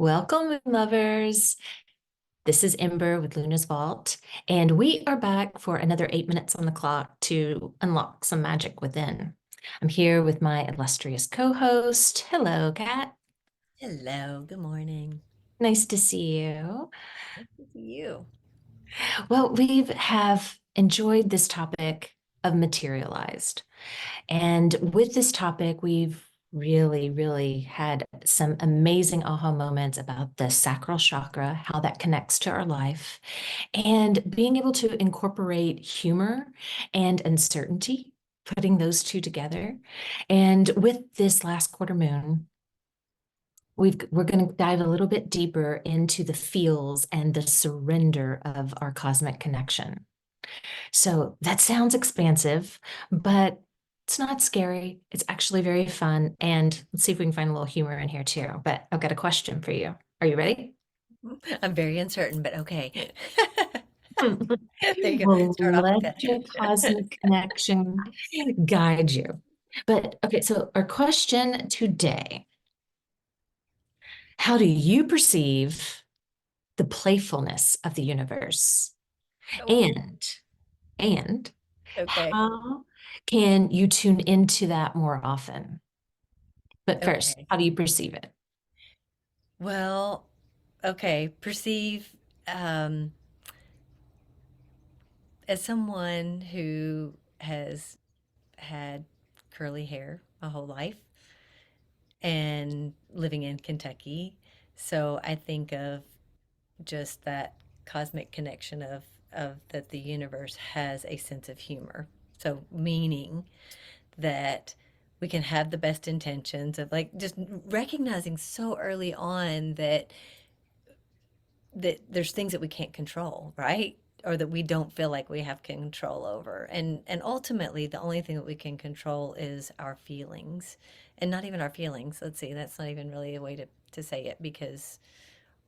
Welcome, moon lovers. This is Imber with Luna's Vault, and we are back for another 8 minutes on the clock to unlock some magic within. I'm here with my illustrious co-host. Hello, Kat. Hello, good morning. Nice to see you. Nice to see you. Well, we have enjoyed this topic of materialized. And with this topic, we've really had some amazing aha moments about the sacral chakra, how that connects to our life, and being able to incorporate humor and uncertainty, putting those two together. And with this last quarter moon, we're going to dive a little bit deeper into the feels and the surrender of our cosmic connection. So that sounds expansive, but it's not scary. It's actually very fun. And let's see if we can find a little humor in here too. But I've got a question for you. Are you ready? I'm very uncertain, but okay. There you go. Well, Start off with let your that. cosmic connection guide you. But okay, so our question today, how do you perceive the playfulness of the universe? Oh, And and okay. how can you tune into that more often? But first, Okay. how do you perceive it? Well, okay. Perceive um, as someone who has had curly hair my whole life and living in Kentucky. So I think of just that cosmic connection of that the universe has a sense of humor. So meaning that we can have the best intentions of like just recognizing so early on that there's things that we can't control, right? Or that we don't feel like we have control over. And ultimately the only thing that we can control is our feelings. And not even our feelings. Let's see, that's not even really a way to say it because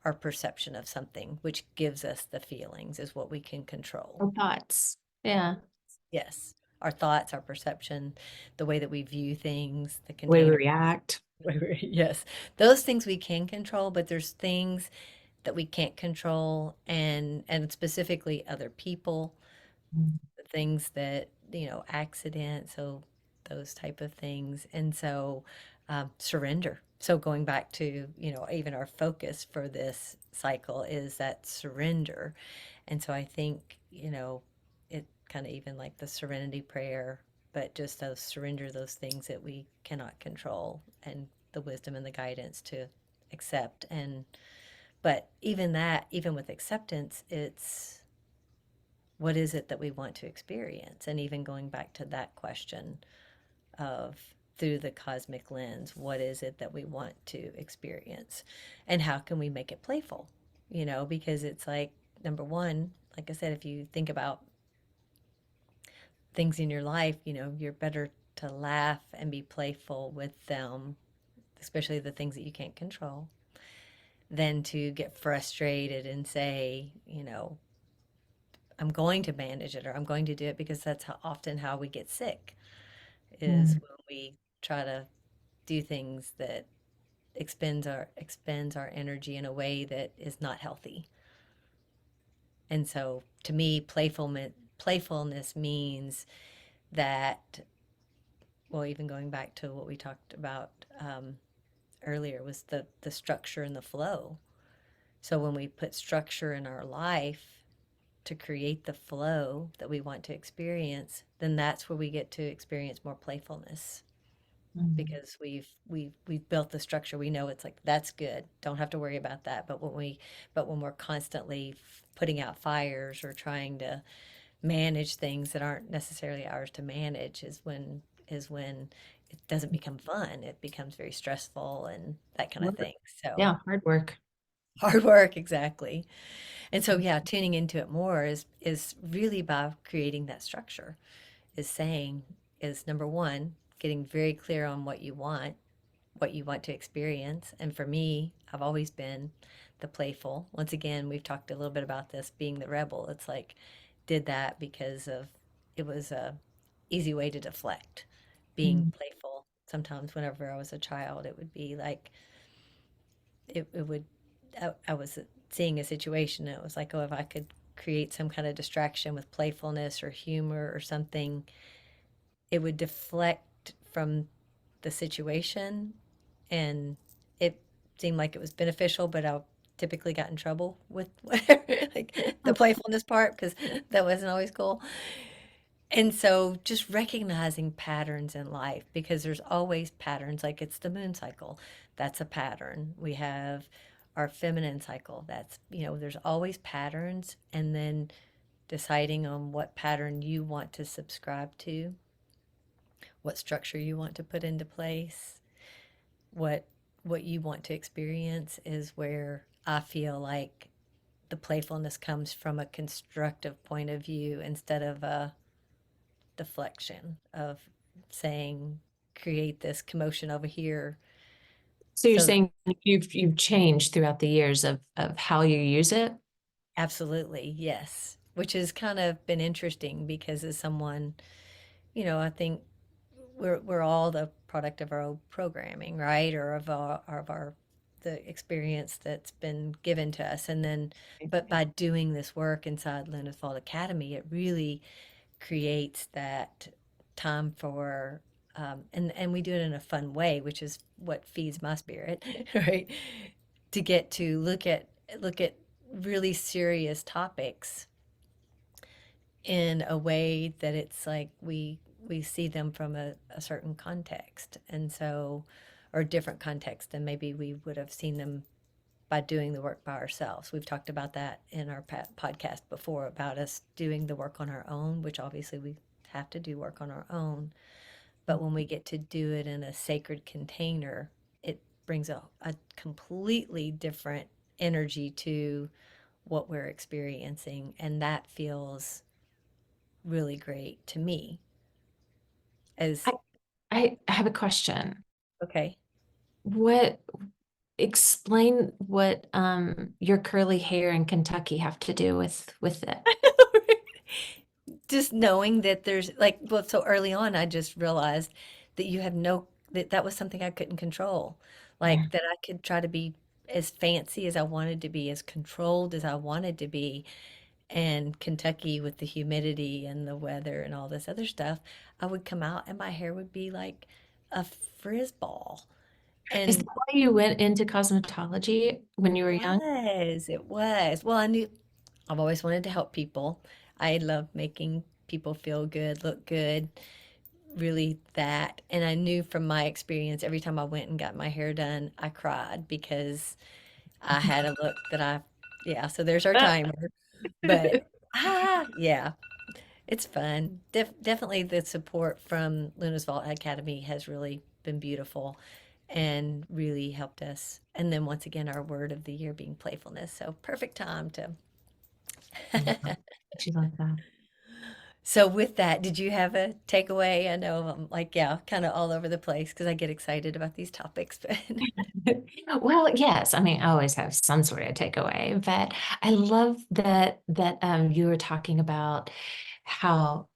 our perception of something, which gives us the feelings, is what we can control. Or thoughts? Yeah. Yes. Our thoughts, our perception, the way that we view things, the The way we container. react. Yes. Those things we can control, but there's things that we can't control and specifically other people, Mm. things that, accidents, so those type of things. And so surrender. So going back to, even our focus for this cycle is that surrender. And so I think, it kind of even like the serenity prayer, but just those surrender those things that we cannot control and the wisdom and the guidance to accept. And but even that, even with acceptance, it's what is it that we want to experience? And even going back to that question of through the cosmic lens, what is it that we want to experience? And how can we make it playful? Because it's like, number one, like I said, if you think about things in your life, you're better to laugh and be playful with them, especially the things that you can't control, than to get frustrated and say, I'm going to manage it or I'm going to do it because that's often how we get sick is Mm. when we try to do things that expends our energy in a way that is not healthy. And so to me, playfulness means that, well, even going back to what we talked about earlier was the structure and the flow. So when we put structure in our life to create the flow that we want to experience, then that's where we get to experience more playfulness Mm. because we've built the structure. We know it's like that's good. Don't have to worry about that. But when we're constantly putting out fires or trying to manage things that aren't necessarily ours to manage is when it doesn't become fun. It becomes very stressful and that kind of Work. thing. So Yeah, hard work. hard work, exactly. And so yeah, tuning into it more is really about creating that structure. Is saying is number one, getting very clear on what you want to experience. And for me, I've always been the playful. Once again, we've talked a little bit about this being the rebel. It's like did that because of it was a easy way to deflect. Being Mm. playful. Sometimes whenever I was a child, it would be like it would I was seeing a situation and it was like, oh, if I could create some kind of distraction with playfulness or humor or something, it would deflect from the situation, and it seemed like it was beneficial, but I typically got in trouble with whatever, like the playfulness part, because that wasn't always cool. And so just recognizing patterns in life, because there's always patterns, like it's the moon cycle. That's a pattern. We have our feminine cycle. That's, there's always patterns. And then deciding on what pattern you want to subscribe to, what structure you want to put into place, what what you want to experience is where I feel like the playfulness comes from a constructive point of view instead of a deflection of saying create this commotion over here. So you're So saying you've changed throughout the years of how you use it? absolutely, yes, which has kind of been interesting because as someone, I think we're all the product of our own programming, right? Or of our the experience that's been given to us. And then, but by doing this work inside Luna's Vault Academy, it really creates that time for and we do it in a fun way, which is what feeds my spirit, right? To get to look at really serious topics in a way that it's like we see them from a certain context, and so or different context than maybe we would have seen them by doing the work by ourselves. We've talked about that in our podcast before about us doing the work on our own, which obviously we have to do work on our own. But when we get to do it in a sacred container, it brings a completely different energy to what we're experiencing. And that feels really great to me I, as I have a question. okay. What explain what your curly hair in Kentucky have to do with it? Just knowing that there's like, well, so early on, I just realized that you have no, that was something I couldn't control. Yeah. Like that I could try to be as fancy as I wanted to be, as controlled as I wanted to be. And Kentucky with the humidity and the weather and all this other stuff, I would come out and my hair would be like a frizz ball. Is that And why you went into cosmetology when you were young? it was. Well, I knew I've always wanted to help people. I love making people feel good, look good, really that. And I knew from my experience, every time I went and got my hair done, I cried because I had a look that yeah, so there's our timer. But yeah, it's fun. Definitely the support from Luna's Vault Academy has really been beautiful and really helped us. And then once again, our word of the year being playfulness. So perfect time to. She loved that. So with that, did you have a takeaway? I know I'm like, yeah, kind of all over the place because I get excited about these topics, but Well, yes. I mean, I always have some sort of takeaway, but I love that you were talking about how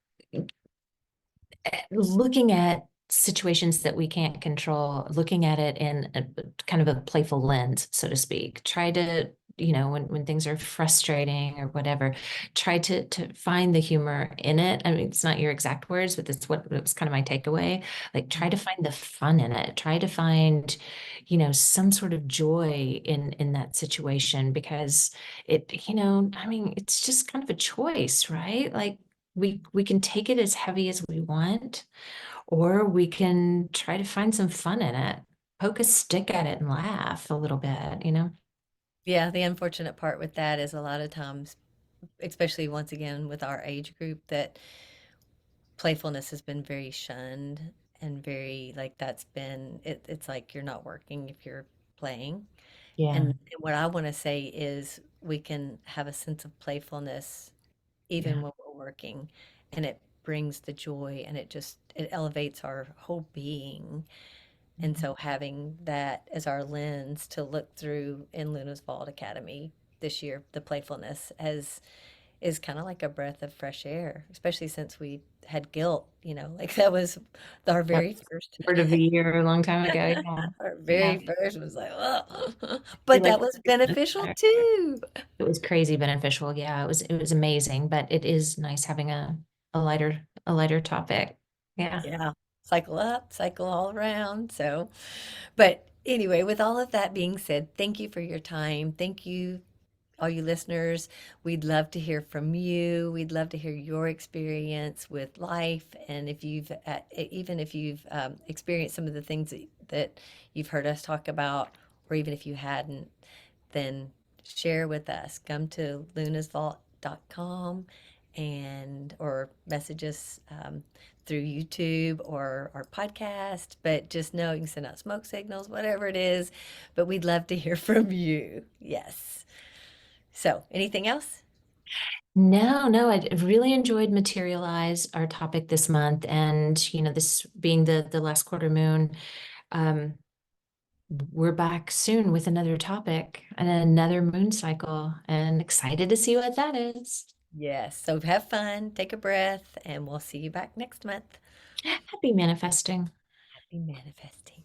looking at situations that we can't control, looking at it in a kind of a playful lens, so to speak. Try to, when things are frustrating or whatever, try to find the humor in it. I mean, it's not your exact words, but that's what it was kind of my takeaway. Like try to find the fun in it. Try to find, some sort of joy in that situation because I mean, it's just kind of a choice, right? Like we can take it as heavy as we want, or we can try to find some fun in it, poke a stick at it and laugh a little bit. yeah, the unfortunate part with that is a lot of times, especially once again with our age group, that playfulness has been very shunned and very like that's been it's like you're not working if you're playing. Yeah, And what I want to say is we can have a sense of playfulness even yeah. when we're working, and it brings the joy and it elevates our whole being. And Mhm. so having that as our lens to look through in Luna's Vault Academy this year, the playfulness has is kind of like a breath of fresh air, especially since we had guilt, like that was our That very was first. word of the year a long time ago. Yeah. Our Yeah. very first was like, oh, We but like that was beneficial too. it was crazy beneficial. Yeah, it was amazing, but it is nice having a lighter topic. Yeah. Yeah, cycle up, cycle all around. So, but anyway, with all of that being said, thank you for your time. Thank you, all you listeners. We'd love to hear from you. We'd love to hear your experience with life. And if you've, even if you've experienced some of the things that you've heard us talk about, or even if you hadn't, then share with us. Come to lunasvault.com and or message us through YouTube or our podcast. But just know you can send out smoke signals, whatever it is. But we'd love to hear from you. Yes. So, anything else? No, no, I really enjoyed Materialize, our topic this month, and this being the last quarter moon, um, we're back soon with another topic and another moon cycle, and excited to see what that is. Yes. So, have fun, take a breath, and we'll see you back next month. Happy manifesting. Happy manifesting.